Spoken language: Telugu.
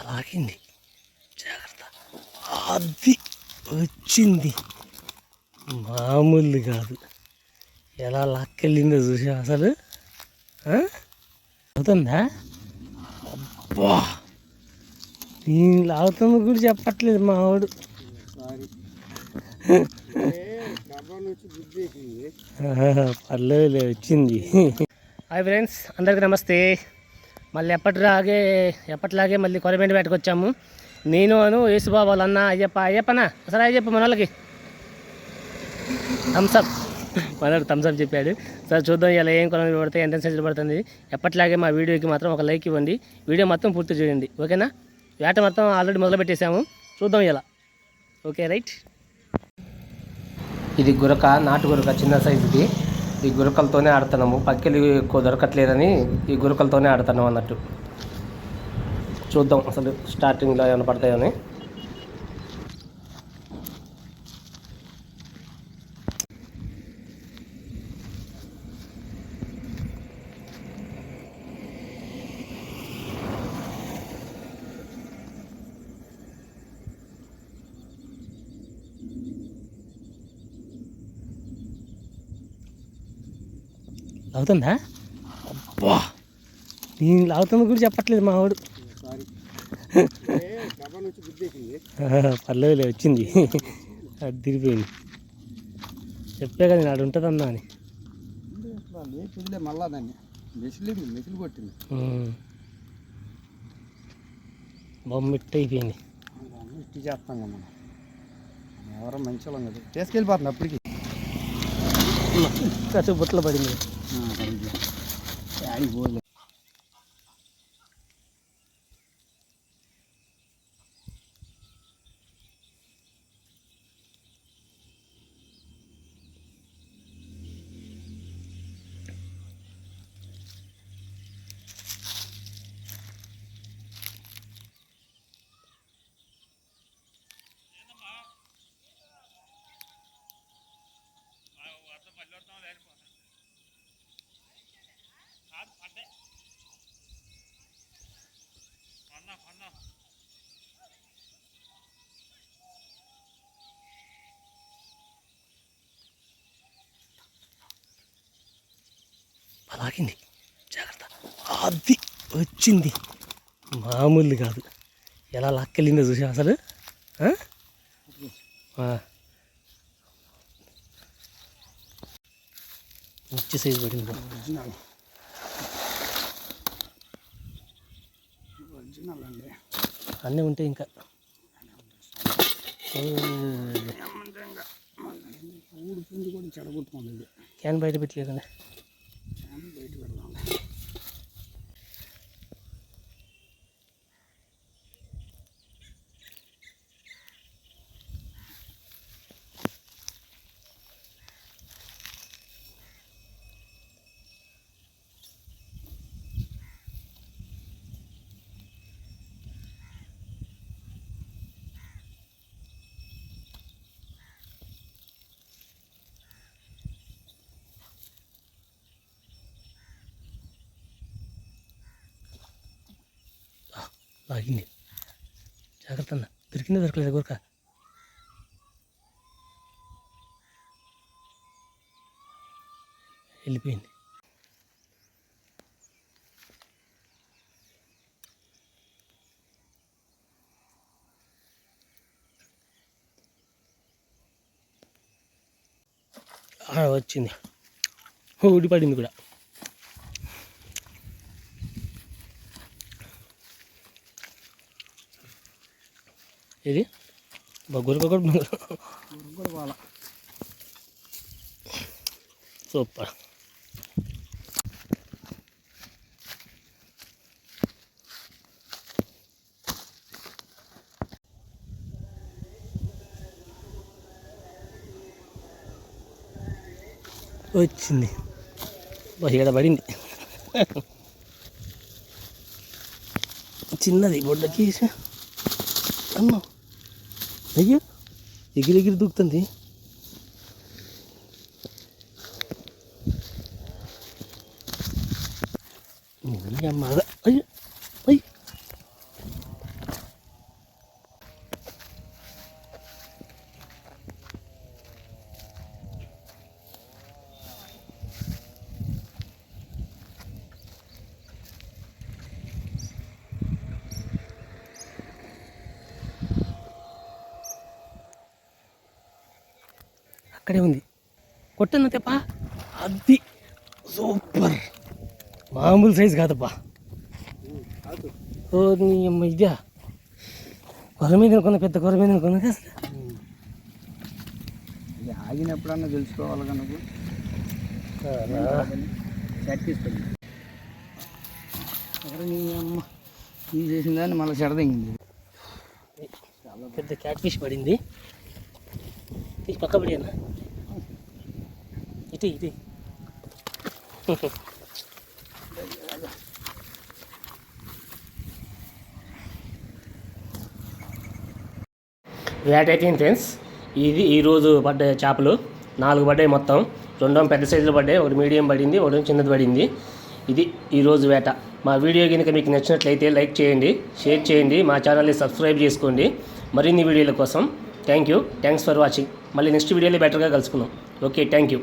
అలాగింది జాగ్రత్త. అది వచ్చింది, మామూలు కాదు. ఎలా లాక్కెళ్ళిందో చూసా అసలు. అవుతుందా? అబ్బా, నేను లాగుతుంది కూడా చెప్పట్లేదు మా వాడు. పర్లేదు, వచ్చింది. హాయ్ ఫ్రెండ్స్, అందరికీ నమస్తే. మళ్ళీ ఎప్పటిలాగే మళ్ళీ కొరమేంటి వేటకు వచ్చాము. నేను యేసుబాబు వాళ్ళ అన్న అయ్యప్పనా అసలు అయ్యప్ప మన వాళ్ళకి థమ్స్అప్, మనోడు థమ్స్అప్ చెప్పాడు. సరే చూద్దాం ఇలా ఏం కొనలు పడతాయి, ఎంత సైజులు పడుతుంది. ఎప్పటిలాగే మా వీడియోకి మాత్రం ఒక లైక్ ఇవ్వండి, వీడియో మొత్తం పూర్తి చేయండి, ఓకేనా? వేట మొత్తం ఆల్రెడీ మొదలు పెట్టేసాము, చూద్దాం ఇలా. Okay right. ఇది గురక, నాటు గురక, చిన్న సైజుది. ఈ గురకలతోనే ఆడుతున్నాము, పక్కెలు ఎక్కువ దొరకట్లేదని ఈ గురకలతోనే ఆడుతున్నాం అన్నట్టు. చూద్దాం అసలు స్టార్టింగ్లో ఏమైనా పడతాయని. అవుతుందా? అబ్బా, నేను లాగుతుంది కూడా చెప్పట్లేదు మా వాడు. పర్లేదు, వచ్చింది. అది తిరిగిపోయింది. చెప్పే కదా నాడు ఉంటుంది అన్నా అని. మళ్ళా దాన్ని మెసిలు కొట్టింది, బొమ్మిట్టి అయిపోయింది. ఇట్టి చేస్తాం కదా మనం, ఎవరో మంచి వాళ్ళం కదా, తీసుకెళ్ళిపోతుంది. అప్పటికి కసు బుట్టలు పడింది. డాడీ పోలే. అలాగింది జాగ్రత్త. అది వచ్చింది, మామూలు కాదు. ఎలా లాక్కెళ్ళిందో చూసా అసలు. మంచి సైజు పడింది. అన్నీ ఉంటాయి ఇంకా. క్యాన్ బయట పెట్టలేదండి. లాగింది జాగ్రత్త అన్న. దొరికిందా దొరకలేదు గురక? వెళ్ళిపోయింది. వచ్చింది, ఊడిపడింది కూడా. ఇది గురక కూడా సూపర్. వచ్చింది, ఇక్కడ పడింది. చిన్నది గొడ్డకి అమ్మా. అయ్యో, ఎగిరి దూకుతుంది. అయ్యో అయ్యి అక్కడే ఉంది. కొట్టన్న తెప్ప. అది సూపర్, మామూలు సైజు కాదప్పా. ఓ నీ అమ్మ, ఇదా కొర మీద అనుకున్నా, పెద్ద కొర మీద అనుకున్నా అసలు. ఆగినప్పుడన్నా తెలుసుకోవాలి కనుక తీసుకోండి. అక్కడ నీ అమ్మ తీసేసిందని మళ్ళీ చెడదింగింది. పెద్ద క్యాట్ ఫిష్ పడింది. తీసి పక్క పడి అన్న, ఇటు ఇటు. వేట అయిపోయింది ఫ్రెండ్స్. ఇది ఈరోజు పడ్డ చేపలు 4 పడ్డాయి మొత్తం. 2 పెద్ద సైజులో పడ్డాయి, ఒకటి మీడియం పడింది, ఒకటి చిన్నది పడింది. ఇది ఈరోజు వేట. మా వీడియో కనుక మీకు నచ్చినట్లయితే లైక్ చేయండి, షేర్ చేయండి, మా ఛానల్ని సబ్స్క్రైబ్ చేసుకోండి మరిన్ని వీడియోల కోసం. Thanks for watching. మళ్ళీ నెక్స్ట్ వీడియోలో బెటర్గా కలుసుకుందాం. Okay, thank you.